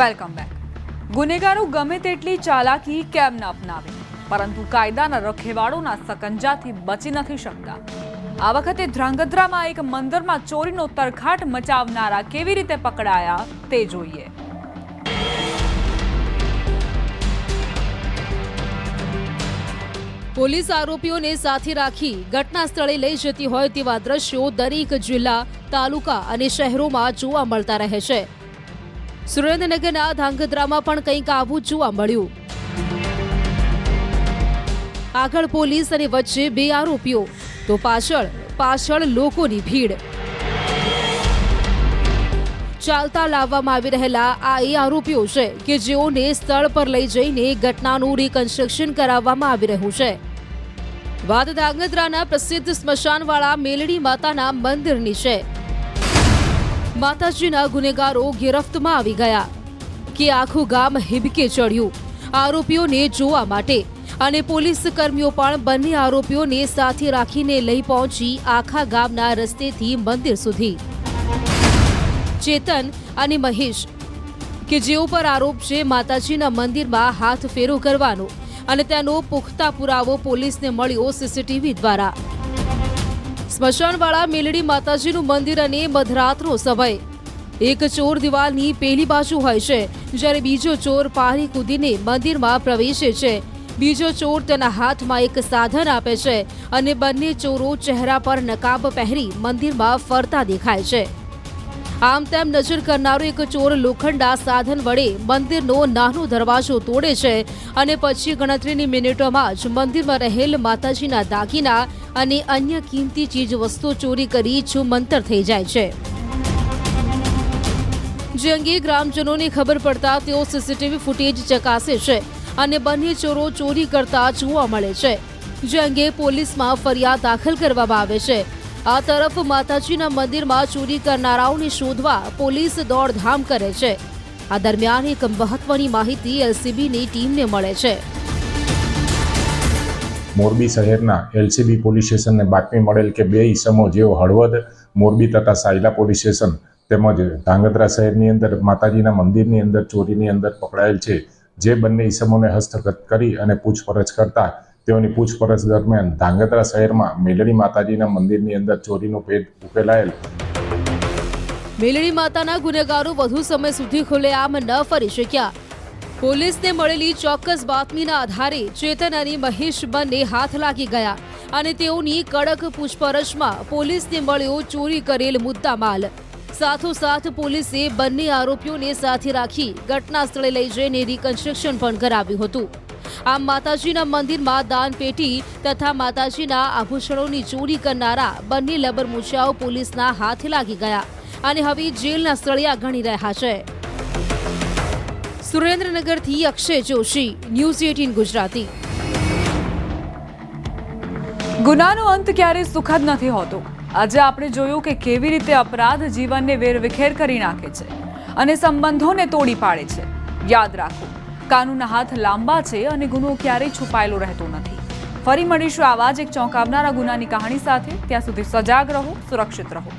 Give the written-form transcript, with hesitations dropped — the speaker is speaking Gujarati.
Welcome back. ગુનેગારો ગમે તેટલી ચાલાકી કેમ ન અપનાવે, પરંતુ કાયદાના રખેવાળોના સકંજાથી બચી નથી શકતા. આ વખતે ધ્રાંગધ્રામાં એક મંદિરમાં ચોરીનો તરખાટ મચાવનારા કેવી રીતે પકડાયા તે જોઈએ. પોલીસ આરોપીઓને સાથે રાખી ઘટના સ્થળે લઈ જતી હોય તેવા દ્રશ્યો દરેક જિલ્લા, તાલુકા અને શહેરોમાં જોવા મળતા રહે છે. સુરેન્દ્રનગરના ધ્રાંગધ્રામાં પણ કંઈક આવું જોવા મળ્યું. આગળ પોલીસ અને વચ્ચે બે આરોપીઓ, તો પાછળ લોકોની ભીડ. ચાલતા લાવવામાં આવી રહેલા આ એ આરોપીઓ છે કે જેઓને સ્થળ પર લઈ જઈને ઘટનાનું રિકન્સ્ટ્રક્શન કરાવવામાં આવી રહ્યું છે. વાત ધ્રાંગધ્રાના પ્રસિદ્ધ સ્મશાનવાળા મેલડી માતાના મંદિરની છે. માતાજીના ગુનેગારો ગિરફ્તમાં આવી ગયા કે આખું ગામ હિબકે ચડ્યું આરોપીઓને જોવા માટે, અને પોલીસ કર્મીઓ પણ બંને આરોપીઓને સાથે રાખીને લઈ પહોંચી આખા ગામના રસ્તેથી મંદિર સુધી. ચેતન અને મહેશ કે જેઓ પર આરોપ છે માતાજીના મંદિરમાં હાથ ફેરો કરવાનો, અને તેનો પુખ્તા પુરાવો પોલીસને મળ્યો સીસીટીવી દ્વારા. સ્મશાનવાળા મેલડી માતાજીનું મંદિર અને મધરાતનો સમય. એક ચોર દિવાલની પેલી બાજુ હોય છે, જ્યારે બીજો ચોર પારી કૂદીને મંદિરમાં પ્રવેશે છે. બીજો ચોર તેના હાથમાં એક સાધન આપે છે, અને બંને ચોરો ચહેરા પર નકાબ પહેરી મંદિરમાં ફરતા દેખાય છે. આમ તેમ નજર કરનારો એક ચોર લોખંડા સાધન વડે મંદિરનો નાનો દરવાજો તોડે છે, અને પછી ગણતરીની મિનિટોમાં જ મંદિરમાં રહેલ માતાજીના દાગીના અને અન્ય કિંમતી ચીજ વસ્તુઓ ચોરી કરી છુમંતર થઈ જાય છે. જે અંગે ગ્રામજનોને ખબર પડતા તેઓ સીસીટીવી ફૂટેજ ચકાસે છે, અને બંને ચોરો ચોરી કરતા જોવા મળે છે, જે અંગે પોલીસમાં ફરિયાદ દાખલ કરવામાં આવે છે. આ તરફ માતાજીના મંદિરમાં ચોરી કરનારાઓને શોધવા પોલીસ દોડધામ કરે છે. આ દરમિયાન એક મહત્વની માહિતી એલસીબીની ટીમને મળે છે. મોરબી શહેરના એલસીબી પોલીસ સ્ટેશનને બાતમી મળેલ કે બે ઈસમો જેઓ હળવદ, મોરબી તથા સાયલા પોલીસ સ્ટેશન તેમજ ધ્રાંગધ્રા શહેરની અંદર માતાજીના મંદિરની અંદર ચોરીની અંદર પકડાયેલ છે. જે બંને ઈસમોને હસ્તગત કરી અને પૂછપરછ કરતા તેઓની પૂછપરછ દરમિયાન ધ્રાંગધ્રા શહેરમાં મેલડી માતાજીના મંદિરની અંદર ચોરીનો ભેદ ઉકેલાયેલ. મેલડી માતાના ગુનેગારો વધુ સમય સુધી ખુલ્લેઆમ ન ફરી શક્યા. પોલીસને મળેલી ચોક્કસ બાતમીના આધારે ચેતન અને મહેશ બંને હાથ લાગી ગયા, અને તેઓની કડક પૂછપરછમાં પોલીસને મળ્યો ચોરી કરેલ મુદ્દામાલ. સાથોસાથ પોલીસે બંને આરોપીઓને સાથે રાખી ઘટના સ્થળે લઈ જઈને રિકન્સ્ટ્રક્શન પણ કરાવ્યું હતું. આમ માતાજીના મંદિરમાં દાન પેટી તથા માતાજીના આભૂષણોની ચોરી કરનારા બંને લબરમૂછાઓ પોલીસના હાથે લાગી ગયા, અને હવે જેલના સળિયા ગણી રહ્યા છે. સુરેન્દ્રનગરથી અક્ષય જોશી, ન્યૂઝ 18 ગુજરાતી. ગુનાનો અંત ક્યારેય સુખદ નથી હોતો. આજે આપણે જોયું કે કેવી રીતે અપરાધ જીવનને વેરવિખેર કરી નાખે છે અને સંબંધોને તોડી પાડે છે. યાદ રાખો, કાનૂનના હાથ લાંબા છે અને ગુનો ક્યારેય છુપાયેલો રહેતો નથી. ફરી મળીશું આવા જ એક ચોંકાવનારા ગુનાની કહાણી સાથે. ત્યાં સુધી સજાગ રહો, સુરક્ષિત રહો.